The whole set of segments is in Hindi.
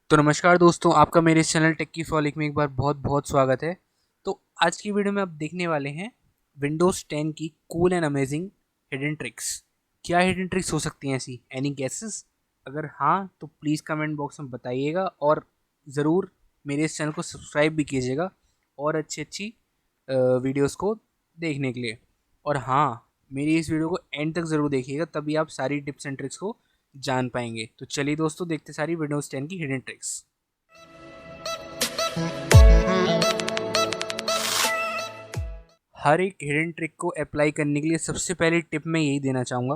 तो नमस्कार दोस्तों, आपका मेरे इस चैनल टेक की फॉलिक में एक बार बहुत बहुत स्वागत है। तो आज की वीडियो में आप देखने वाले हैं विंडोज़ 10 की cool and amazing hidden tricks. क्या हिडन ट्रिक्स हो सकती हैं ऐसी? Any guesses? अगर हाँ तो प्लीज़ कमेंट बॉक्स में बताइएगा और ज़रूर मेरे इस चैनल को सब्सक्राइब भी कीजिएगा और अच्छी अच्छी वीडियोज़ को देखने के लिए। और हाँ, मेरी इस वीडियो को एंड तक ज़रूर देखिएगा, तभी आप सारी टिप्स एंड ट्रिक्स को जान पाएंगे। तो चलिए दोस्तों, देखते सारी विंडोज़ 10 की हिडन ट्रिक्स। हर एक हिडन ट्रिक को अप्लाई करने के लिए सबसे पहले टिप मैं यही देना चाहूँगा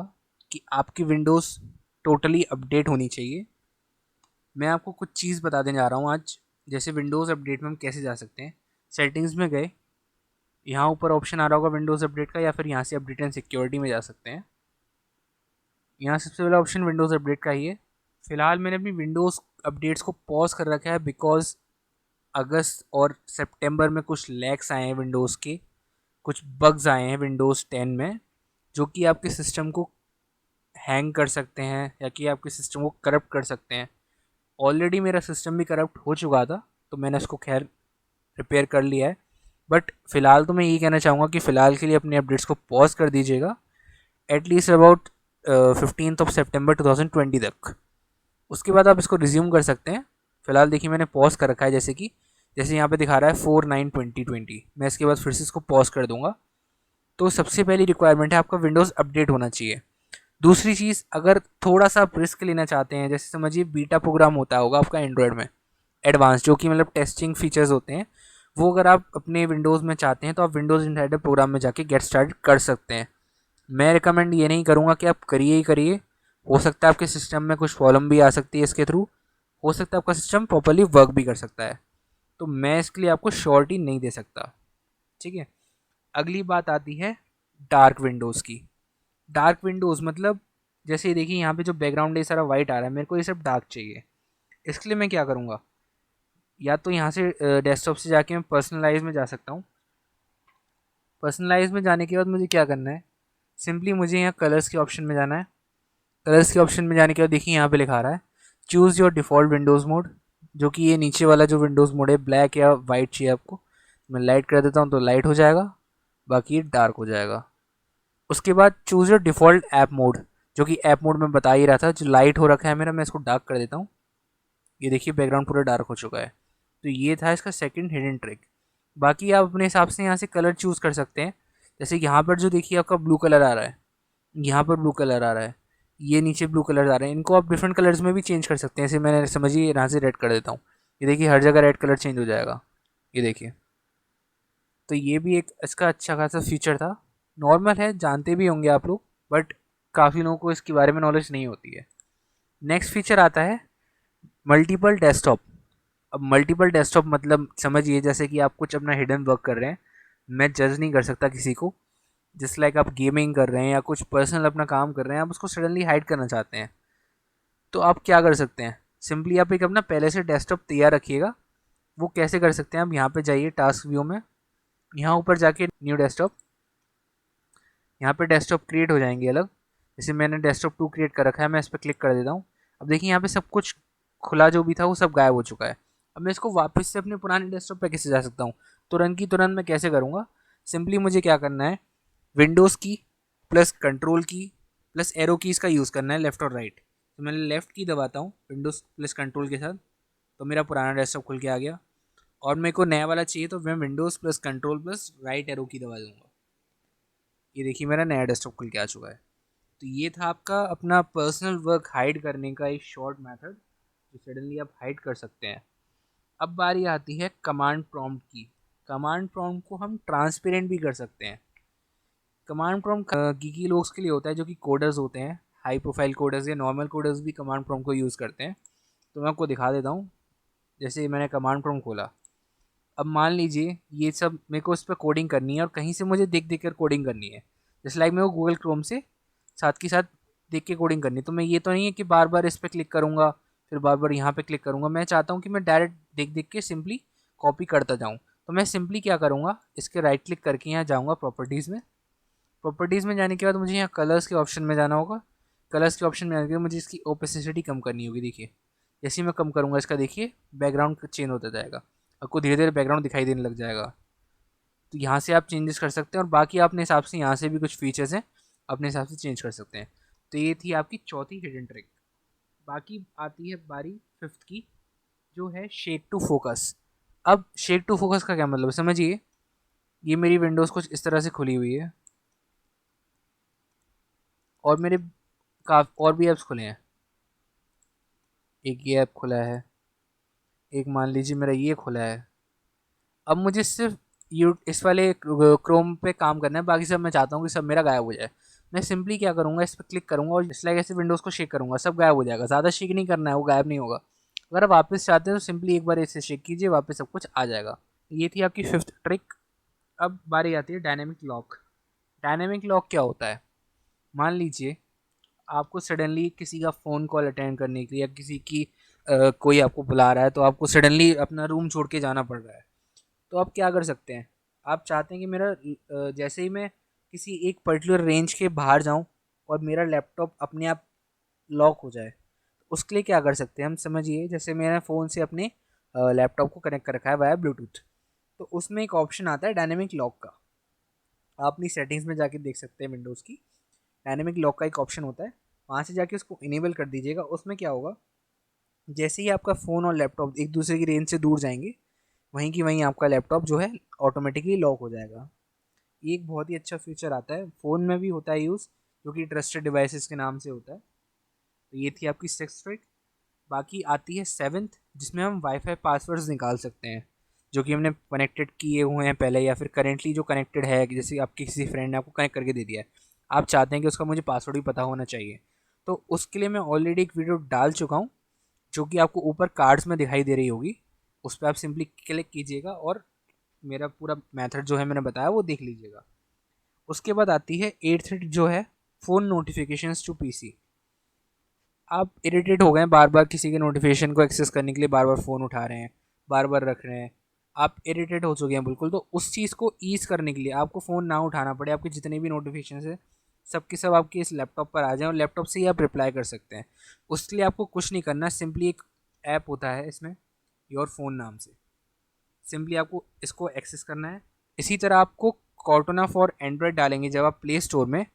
कि आपकी विंडोज़ टोटली अपडेट होनी चाहिए। मैं आपको कुछ चीज़ बता देने जा रहा हूँ आज। जैसे विंडोज़ अपडेट में हम कैसे जा सकते हैं। सेटिंग्स में गए, यहाँ ऊपर ऑप्शन आ रहा होगा विंडोज़ अपडेट का, या फिर यहाँ से अपडेट एंड सिक्योरिटी में जा सकते हैं। यहाँ सबसे पहला ऑप्शन विंडोज़ अपडेट का ही है। फिलहाल मैंने अपनी विंडोज़ अपडेट्स को पॉज कर रखा है बिकॉज अगस्त और सितंबर में कुछ लैग्स आए हैं विंडोज़ के, कुछ बग्स आए हैं विंडोज़ 10 में जो कि आपके सिस्टम को हैंग कर सकते हैं या कि आपके सिस्टम को करप्ट कर सकते हैं। ऑलरेडी मेरा सिस्टम भी करप्ट हो चुका था, तो मैंने उसको खैर रिपेयर कर लिया है। बट फ़िलहाल तो मैं यही कहना चाहूँगा कि फ़िलहाल के लिए अपने अपडेट्स को पॉज कर दीजिएगा, एटलीस्ट अबाउट 15 सितंबर 2020 तक। उसके बाद आप इसको रिज्यूम कर सकते हैं। फ़िलहाल देखिए मैंने पॉज कर रखा है, जैसे यहाँ पे दिखा रहा है 4/9/2020। मैं इसके बाद फिर से इसको पॉज कर दूंगा। तो सबसे पहली रिक्वायरमेंट है आपका विंडोज़ अपडेट होना चाहिए। दूसरी चीज़, अगर थोड़ा सा आप रिस्क लेना चाहते हैं, जैसे समझिए बीटा प्रोग्राम होता होगा आपका एंड्रॉयड में एडवांस, जो कि मतलब टेस्टिंग फीचर्स होते हैं, वो अगर आप अपने विंडोज़ में चाहते हैं तो आप विंडोज़ इनसाइडर प्रोग्राम में जाके गेट स्टार्ट कर सकते हैं। मैं रिकमेंड ये नहीं करूँगा कि आप करिए ही करिए। हो सकता है आपके सिस्टम में कुछ प्रॉब्लम भी आ सकती है इसके थ्रू, हो सकता है आपका सिस्टम प्रॉपरली वर्क भी कर सकता है। तो मैं इसके लिए आपको श्योरिटी नहीं दे सकता। ठीक है। अगली बात आती है डार्क विंडोज़ की। डार्क विंडोज़ मतलब, जैसे ये देखिए यहाँ पे जो बैकग्राउंड है ये सारा वाइट आ रहा है, मेरे को ये सब डार्क चाहिए। इसके लिए मैं क्या करूँगा, या तो यहाँ से डेस्कटॉप से जाके मैं पर्सनलाइज में जा सकता हूँ। पर्सनलाइज में जाने के बाद मुझे क्या करना है, सिंपली मुझे यहाँ कलर्स के ऑप्शन में जाना है। कलर्स के ऑप्शन में जाने के बाद देखिए यहाँ पे लिखा रहा है choose your default Windows mode, जो कि ये नीचे वाला जो विंडोज़ मोड है, ब्लैक या वाइट चाहिए आपको। मैं लाइट कर देता हूँ तो लाइट हो जाएगा, बाकी ये डार्क हो जाएगा। उसके बाद choose your default app mode, जो कि ऐप मोड में बता ही रहा था, जो लाइट हो रखा है मेरा, मैं इसको डार्क कर देता हूँ। ये देखिए बैकग्राउंड पूरा डार्क हो चुका है। तो ये था इसका सेकंड हिडन ट्रिक। बाकी आप अपने हिसाब से यहाँ से कलर चूज़ कर सकते हैं। जैसे यहाँ पर जो देखिए आपका ब्लू कलर आ रहा है, यहाँ पर ब्लू कलर आ रहा है, ये नीचे ब्लू कलर आ रहे हैं, इनको आप डिफरेंट कलर्स में भी चेंज कर सकते हैं। जैसे मैंने समझिए यहाँ से रेड कर देता हूँ, ये देखिए हर जगह रेड कलर चेंज हो जाएगा। ये देखिए, तो ये भी एक इसका अच्छा खासा फीचर था। नॉर्मल है, जानते भी होंगे आप लोग, बट काफ़ी लोगों को इसके बारे में नॉलेज नहीं होती है। नेक्स्ट फीचर आता है मल्टीपल डेस्कटॉप। अब मल्टीपल डेस्कटॉप मतलब समझिए जैसे कि आप कुछ अपना हिडन वर्क कर रहे हैं, मैं जज नहीं कर सकता किसी को। जिस लाइक आप गेमिंग कर रहे हैं या कुछ पर्सनल अपना काम कर रहे हैं, आप उसको सडनली हाइड करना चाहते हैं, तो आप क्या कर सकते हैं, सिंपली आप एक अपना पहले से डेस्कटॉप तैयार रखिएगा। वो कैसे कर सकते हैं, आप यहाँ पे जाइए टास्क व्यू में, यहाँ ऊपर जाके न्यू डेस्कटॉप, यहाँ पे डेस्कटॉप क्रिएट हो जाएंगे अलग। जैसे मैंने डेस्कटॉप 2 क्रिएट कर रखा है, मैं इस पर क्लिक कर देता हूँ। अब देखिए यहाँ पे सब कुछ खुला जो भी था वो सब गायब हो चुका है। अब मैं इसको वापस से अपने पुराने डेस्कटॉप पे कैसे जा सकता हूँ, तुरंत की तुरंत मैं कैसे करूँगा। सिंपली मुझे क्या करना है, विंडोज़ की प्लस कंट्रोल की प्लस एरो कीज़ का यूज़ करना है, लेफ़्ट और राइट। तो मैं लेफ़्ट की दबाता हूँ विंडोज़ प्लस कंट्रोल के साथ, तो मेरा पुराना डेस्कटॉप खुल के आ गया। और मेरे को नया वाला चाहिए तो मैं Windows plus control plus right arrow की दबा दूंगा। ये देखिए मेरा नया डेस्कटॉप खुल के आ चुका है। तो ये था आपका अपना पर्सनल वर्क हाइड करने का एक शॉर्ट मेथड, जो सडनली आप हाइड कर सकते हैं। अब बारी आती है कमांड प्रॉम्प्ट की। कमांड प्रॉम्प्ट को हम ट्रांसपेरेंट भी कर सकते हैं। कमांड प्रॉम्प्ट गीकी लोग्स के लिए होता है, जो कि कोडर्स होते हैं, हाई प्रोफाइल कोडर्स या नॉर्मल कोडर्स भी कमांड प्रॉम्प्ट को यूज़ करते हैं। तो मैं आपको दिखा देता हूँ। जैसे मैंने कमांड प्रॉम्प्ट खोला, अब मान लीजिए ये सब मेरे को इस पर कोडिंग करनी है और कहीं से मुझे देख देख कर कोडिंग करनी है। जैसे लाइक मेरे को गूगल क्रोम से साथ के साथ देख के कोडिंग करनी है। तो मैं ये तो नहीं है कि बार बार इस पर क्लिक करूँगा फिर बार बार यहाँ पे क्लिक करूँगा। मैं चाहता हूँ कि मैं डायरेक्ट देख देख के सिंपली कॉपी करता जाऊँ। तो मैं सिंपली क्या करूँगा, इसके राइट क्लिक करके यहाँ जाऊँगा प्रॉपर्टीज़ में। प्रॉपर्टीज़ में जाने के बाद मुझे यहाँ कलर्स के ऑप्शन में जाना होगा। कलर्स के ऑप्शन में आने के बाद मुझे इसकी ओपेसिसिटी कम करनी होगी। देखिए जैसे ही मैं कम करूँगा इसका, देखिए बैकग्राउंड चेंज होता जाएगा, आपको धीरे धीरे बैकग्राउंड दिखाई देने लग जाएगा। तो यहाँ से आप चेंजेस कर सकते हैं और बाकी अपने हिसाब से यहाँ से भी कुछ फीचर्स हैं अपने हिसाब से चेंज कर सकते हैं। तो ये थी आपकी चौथी हिडन ट्रिक। बाकी आती है बारी फिफ्थ की, जो है शेक टू फोकस। अब शेक टू फोकस का क्या मतलब है समझिए। ये मेरी विंडोज़ कुछ इस तरह से खुली हुई है और मेरे और भी ऐप्स खुले हैं। एक ये ऐप खुला है, एक मान लीजिए मेरा ये खुला है। अब मुझे सिर्फ यू इस वाले क्रोम पे काम करना है, बाकी सब मैं चाहता हूँ कि सब मेरा गायब हो जाए। मैं सिंपली क्या करूँगा, इस पर क्लिक करूँगा और इस लाइक ऐसे विंडोज़ को शेक करूँगा, सब गायब हो जाएगा। ज़्यादा शेक नहीं करना है, वो गायब नहीं होगा। अगर आप वापस चाहते हैं तो सिंपली एक बार इसे शेक कीजिए, वापस सब कुछ आ जाएगा। ये थी आपकी फिफ्थ ट्रिक। अब बारी आती है डायनेमिक लॉक। डायनेमिक लॉक क्या होता है, मान लीजिए आपको सडनली किसी का फ़ोन कॉल अटेंड करने के लिए या किसी की कोई आपको बुला रहा है, तो आपको सडनली अपना रूम छोड़ के जाना पड़ रहा है। तो आप क्या कर सकते हैं, आप चाहते हैं कि मेरा जैसे ही मैं किसी एक पर्टिकुलर रेंज के बाहर जाऊं और मेरा लैपटॉप अपने आप लॉक हो जाए, उसके लिए क्या कर सकते हैं हम, समझिए जैसे मैंने फ़ोन से अपने लैपटॉप को कनेक्ट कर रखा है वाया ब्लूटूथ। तो उसमें एक ऑप्शन आता है डायनेमिक लॉक का। आप अपनी सेटिंग्स में जाके देख सकते हैं, विंडोज़ की डायनेमिक लॉक का एक ऑप्शन होता है, वहाँ से जाके उसको इनेबल कर दीजिएगा। उसमें क्या होगा, जैसे ही आपका फ़ोन और लैपटॉप एक दूसरे की रेंज से दूर जाएंगे, वहीं की वहीं आपका लैपटॉप जो है ऑटोमेटिकली लॉक हो जाएगा। ये एक बहुत ही अच्छा फीचर आता है, फ़ोन में भी होता है यूज़, जो कि ट्रस्टेड डिवाइसेस के नाम से होता है। तो ये थी आपकी सिक्स्थ ट्रिक। बाकी आती है सेवन्थ, जिसमें हम वाईफाई पासवर्ड्स निकाल सकते हैं जो कि हमने कनेक्टेड किए हुए हैं पहले, या फिर करेंटली जो कनेक्टेड है, जैसे आपके किसी फ्रेंड ने आपको कनेक्ट करके दे दिया है, आप चाहते हैं कि उसका मुझे पासवर्ड भी पता होना चाहिए। तो उसके लिए मैं ऑलरेडी एक वीडियो डाल चुका हूँ, जो कि आपको ऊपर कार्ड्स में दिखाई दे रही होगी। उस पर आप सिंपली क्लिक कीजिएगा और मेरा पूरा मेथड जो है मैंने बताया वो देख लीजिएगा। उसके बाद आती है एट्थ जो है फ़ोन नोटिफिकेशंस टू पीसी। आप इरिटेट हो गए हैं बार बार किसी के नोटिफिकेशन को एक्सेस करने के लिए, बार बार फ़ोन उठा रहे हैं, बार बार रख रहे हैं, आप इरिटेट हो चुके हैं बिल्कुल। तो उस चीज़ को ईज़ करने के लिए आपको फ़ोन ना उठाना पड़े, आपके जितने भी नोटिफिकेशन है सब के सब आपके इस लैपटॉप पर आ जाएं और लैपटॉप से ही आप रिप्लाई कर सकते हैं। उसके लिए आपको कुछ नहीं करना, सिंपली एक ऐप होता है इसमें योर फ़ोन नाम से, सिंपली आपको इसको एक्सेस करना है। इसी तरह आपको कॉर्टोना फॉर एंड्रॉयड डालेंगे जब आप प्ले स्टोर में,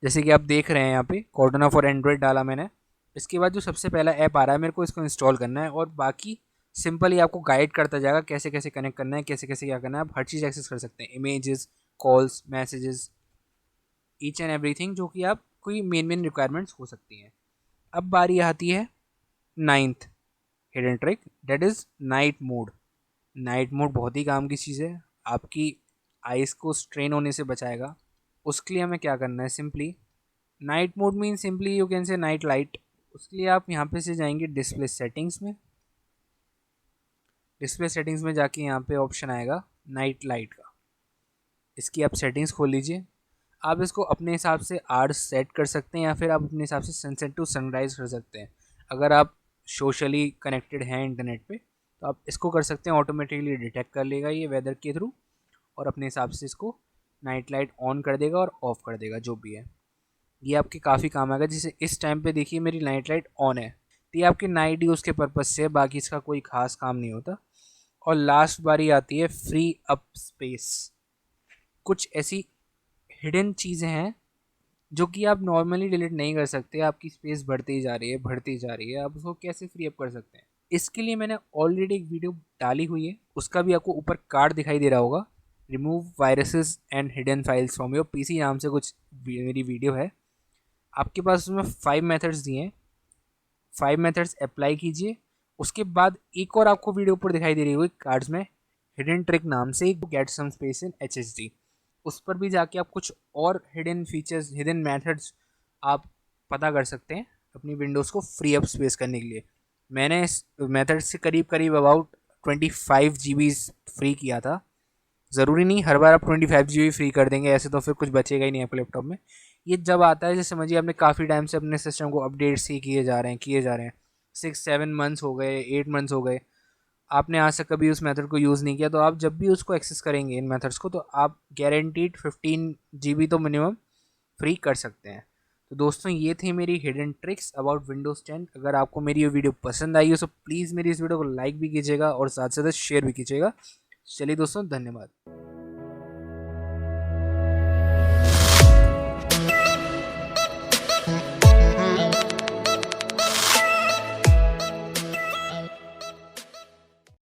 जैसे कि आप देख रहे हैं यहाँ पे कॉर्टोना फॉर एंड्रॉयड डाला मैंने। इसके बाद जो सबसे पहला ऐप आ रहा है मेरे को इसको इंस्टॉल करना है, और बाकी सिंपली आपको गाइड करता जाएगा कैसे कैसे कनेक्ट करना है, कैसे कैसे क्या करना है। आप हर चीज़ एक्सेस कर सकते हैं, images, calls, messages, each and everything, जो कि आप कोई मेन रिक्वायरमेंट्स हो सकती हैं। अब बारी आती है ninth hidden trick, that is night mode. Night mode बहुत ही काम की चीज़ है, आपकी आइज़ को स्ट्रेन होने से बचाएगा। उसके लिए हमें क्या करना है, simply night mode mean simply you can say night light. उसके लिए आप यहाँ पे से जाएंगे डिस्प्ले सेटिंग्स में, डिस्प्ले सेटिंग्स में जाके यहाँ पे ऑप्शन आएगा नाइट लाइट का, इसकी आप सेटिंग्स खोल लीजिए। आप इसको अपने हिसाब से आवर्स सेट कर सकते हैं या फिर आप अपने हिसाब से सनसेट टू सनराइज़ कर सकते हैं। अगर आप सोशली कनेक्टेड हैं इंटरनेट पे तो आप इसको कर सकते हैं, ऑटोमेटिकली डिटेक्ट कर लेगा ये वेदर के थ्रू और अपने हिसाब से इसको नाइट लाइट ऑन कर देगा और ऑफ़ कर देगा जो भी है। ये आपके काफ़ी काम आएगा। जैसे इस टाइम पे देखिए मेरी नाइट लाइट ऑन है, तो ये आपके नाइट यूज़ के पर्पज़ से है, बाकी इसका कोई ख़ास काम नहीं होता। और लास्ट बारी आती है फ्री अप स्पेस। कुछ ऐसी हिडन चीज़ें हैं जो कि आप नॉर्मली डिलीट नहीं कर सकते, आपकी स्पेस बढ़ती जा रही है बढ़ती जा रही है, आप उसको कैसे फ्री अप कर सकते हैं। इसके लिए मैंने ऑलरेडी एक वीडियो डाली हुई है, उसका भी आपको ऊपर कार्ड दिखाई दे रहा होगा, remove viruses and hidden files from your PC नाम से कुछ मेरी वीडियो है। आपके पास उसमें 5 मेथड्स दिए हैं, 5 मेथड्स अप्लाई कीजिए। उसके बाद एक और आपको वीडियो ऊपर दिखाई दे रही होगी कार्ड्स में, हिडन ट्रिक नाम से, get some space in HSD। उस पर भी जाके आप कुछ और हिडन फीचर्स, हिडन मेथड्स आप पता कर सकते हैं अपनी विंडोज़ को फ्री अप स्पेस करने के लिए। मैंने इस मेथड से करीब करीब अबाउट 25 GB फ्री किया था। ज़रूरी नहीं हर बार आप 25 GB फ्री कर देंगे, ऐसे तो फिर कुछ बचेगा ही नहीं आपके लैपटॉप में। ये जब आता है, जैसे समझिए आपने काफ़ी टाइम से अपने सिस्टम को अपडेट्स ही किए जा रहे हैं, 6-7 मंथ्स हो गए, 8 मंथ्स हो गए, आपने आज तक कभी उस मेथड को यूज़ नहीं किया, तो आप जब भी उसको एक्सेस करेंगे इन मेथड्स को, तो आप गारंटीड 15 GB तो मिनिमम फ्री कर सकते हैं। तो दोस्तों ये थी मेरी हिडन ट्रिक्स अबाउट विंडोज़ 10। अगर आपको मेरी ये वीडियो पसंद आई हो तो प्लीज़ मेरी इस वीडियो को लाइक भी कीजिएगा और साथ साथ शेयर भी कीजिएगा। चलिए दोस्तों, धन्यवाद।